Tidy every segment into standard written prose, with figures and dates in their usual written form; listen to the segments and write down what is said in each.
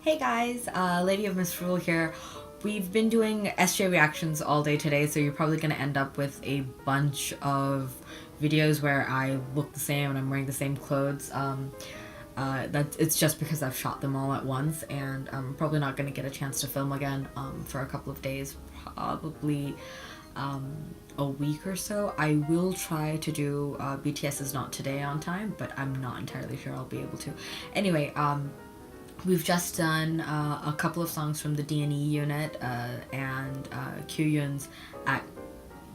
Hey guys, Lady of Misrule here. We've been doing SJ reactions all day today, so you're probably going to end up with a bunch of videos where I look the same and I'm wearing the same clothes. It's just because I've shot them all at once, and I'm probably not going to get a chance to film again for a couple of days, probably a week or so. I will try to do BTS is Not Today on time, but I'm not entirely sure I'll be able to. Anyway, we've just done a couple of songs from the D&E unit and Kyuyun's at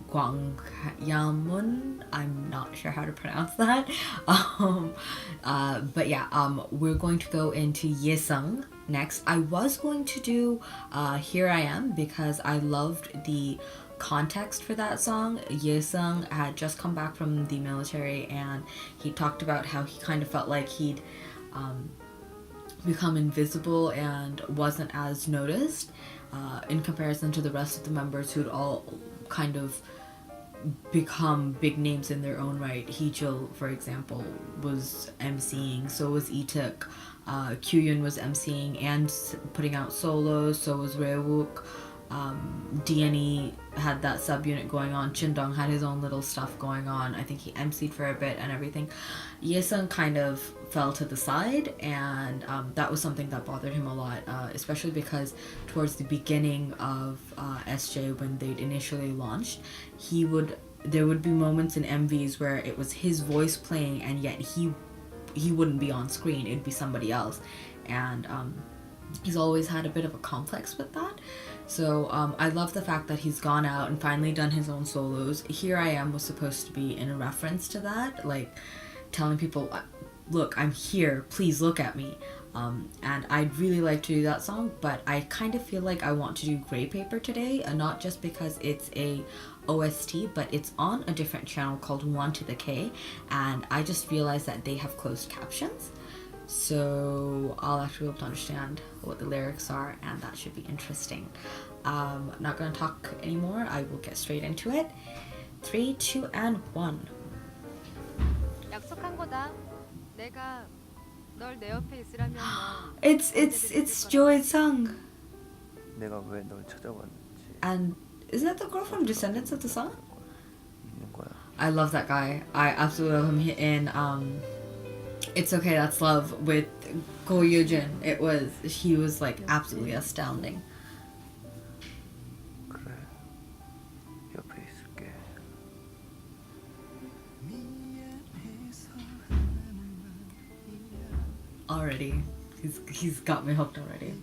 Gwangyamun. I'm not sure how to pronounce that. But yeah, we're going to go into Yesung next. I was going to do Here I Am because I loved the context for that song. Yesung had just come back from the military, and he talked about how he kind of felt like he'd become invisible and wasn't as noticed in comparison to the rest of the members who'd all kind of become big names in their own right. Heejul, for example, was MCing, so was Ituk. Kyuyun was MCing and putting out solos, so was Rewok. D&E had that subunit going on. Chindong had his own little stuff going on. I think he MC'd for a bit and everything. Yesung kind of fell to the side, and that was something that bothered him a lot, especially because towards the beginning of SJ, when they'd initially launched, there would be moments in MVs where it was his voice playing, and yet he wouldn't be on screen. It'd be somebody else, and he's always had a bit of a complex with that. So I love the fact that he's gone out and finally done his own solos. Here I Am was supposed to be in a reference to that, like telling people, look, I'm here, please look at me. And I'd really like to do that song, but I kind of feel like I want to do Grey Paper today, not just because it's a OST, but it's on a different channel called 1 to the K, and I just realized that they have closed captions. So I'll actually be able to understand what the lyrics are, and that should be interesting. I'm not going to talk anymore. I will get straight into it. 3, 2, and 1. 약속한 거다. 내가 널 내 옆에 있으라면 It's Joy's song. 내가 왜 널 찾아왔는지 And isn't that the girl from Descendants of the Sun? 있는 거야. I love that guy. I absolutely love him in It's Okay, That's Love with Go Yujin. He was like absolutely astounding. 그래, 옆에 있을게. Already, he's got me hooked already.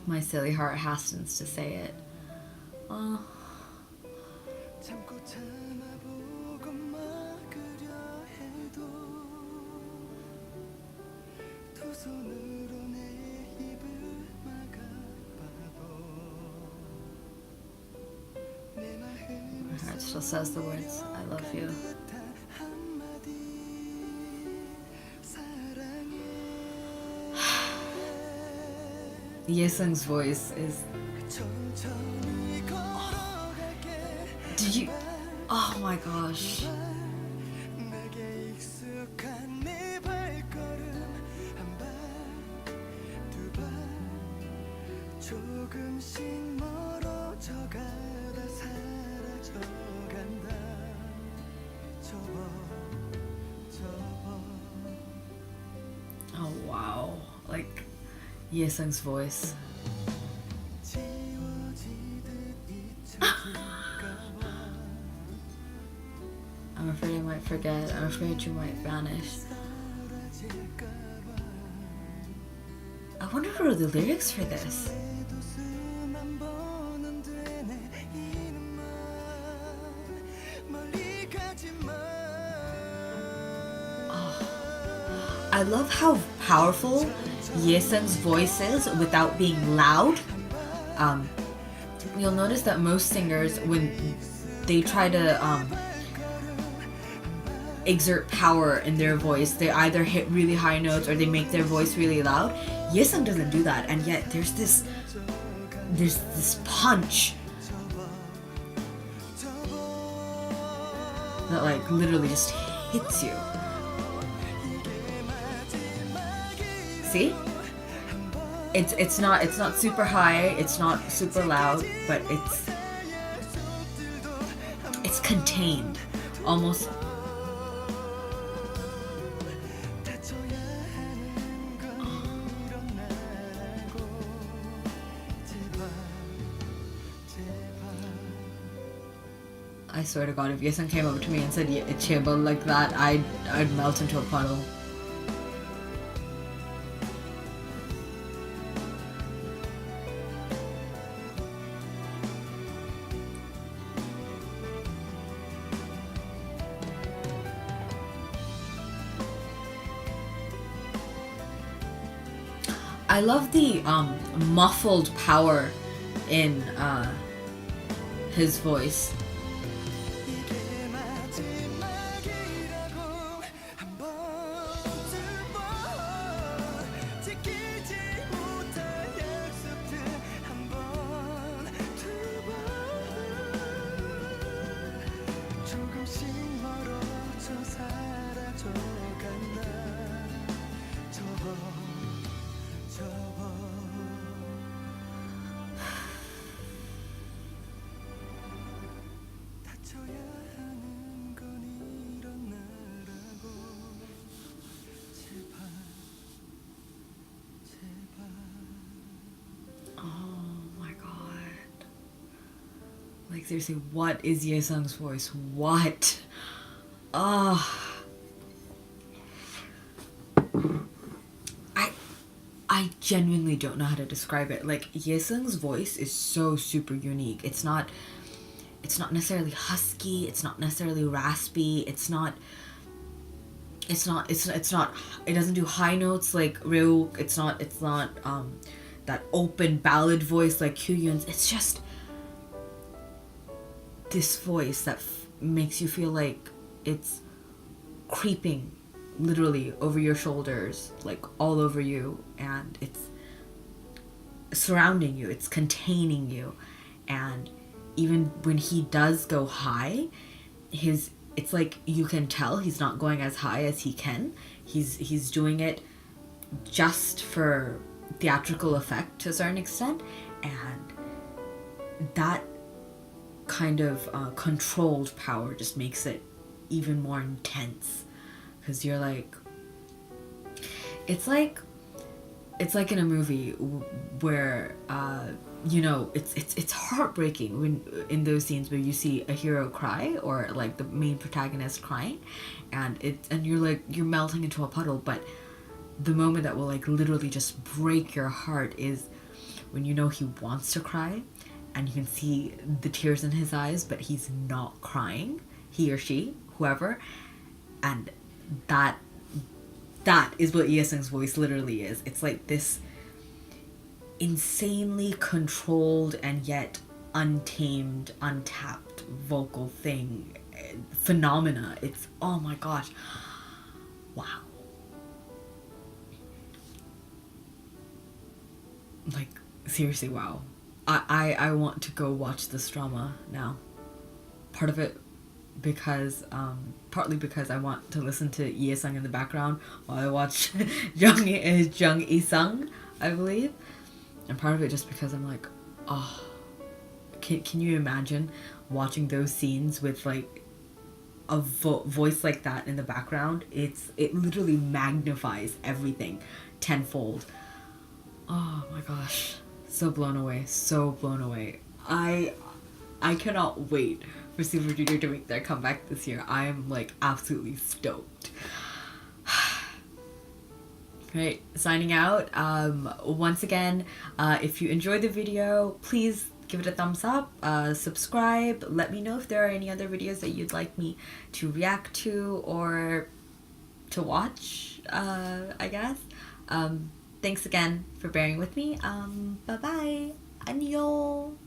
My silly heart hastens to say it. Oh. My heart still says the words, I love you. Yesung's voice is... Did you... Oh my gosh. Oh wow. Like... Yesung's voice. I'm afraid I might forget. I'm afraid you might vanish. I wonder what are the lyrics for this. Oh. I love how powerful Yesung's voice is without being loud. You'll notice that most singers, when they try to exert power in their voice. They either hit really high notes or they make their voice really loud. Yesung doesn't do that, and yet there's this punch that like literally just hits you. See? It's not super high, it's not super loud, but it's contained. Almost. I swear to God, if Yesung came over to me and said "Chebal" like that, I'd melt into a puddle. I love the muffled power in his voice. Like seriously, what is Yesung's voice? What? I genuinely don't know how to describe it. Like Yesung's voice is so super unique. It's not necessarily husky, it's not necessarily raspy, it doesn't do high notes like Ryuk, it's not that open ballad voice like Kyuyun's. It's just this voice that makes you feel like it's creeping literally over your shoulders, like all over you, and it's surrounding you, it's containing you. And even when he does go high, it's like you can tell he's not going as high as he can. He's doing it just for theatrical effect to a certain extent, and that kind of controlled power just makes it even more intense, because you're like, it's like in a movie where it's heartbreaking when in those scenes where you see a hero cry, or like the main protagonist crying, and you're melting into a puddle. But the moment that will like literally just break your heart is when you know he wants to cry and you can see the tears in his eyes, but he's not crying, he or she, whoever. And that is what Yesung's voice literally is. It's like this insanely controlled and yet untamed, untapped vocal phenomena. It's, oh my gosh, wow. Like seriously, wow. I want to go watch this drama now. Partly because I want to listen to Yesung in the background while I watch Jung Isung, I believe. And part of it just because I'm like, oh, can you imagine watching those scenes with like a voice like that in the background? It literally magnifies everything tenfold. Oh my gosh. So blown away. I cannot wait for Super Junior to make their comeback this year. I am like absolutely stoked. Right, signing out. Once again, if you enjoyed the video, please give it a thumbs up, subscribe, let me know if there are any other videos that you'd like me to react to or to watch, I guess. Thanks again for bearing with me. Bye bye. 안녕.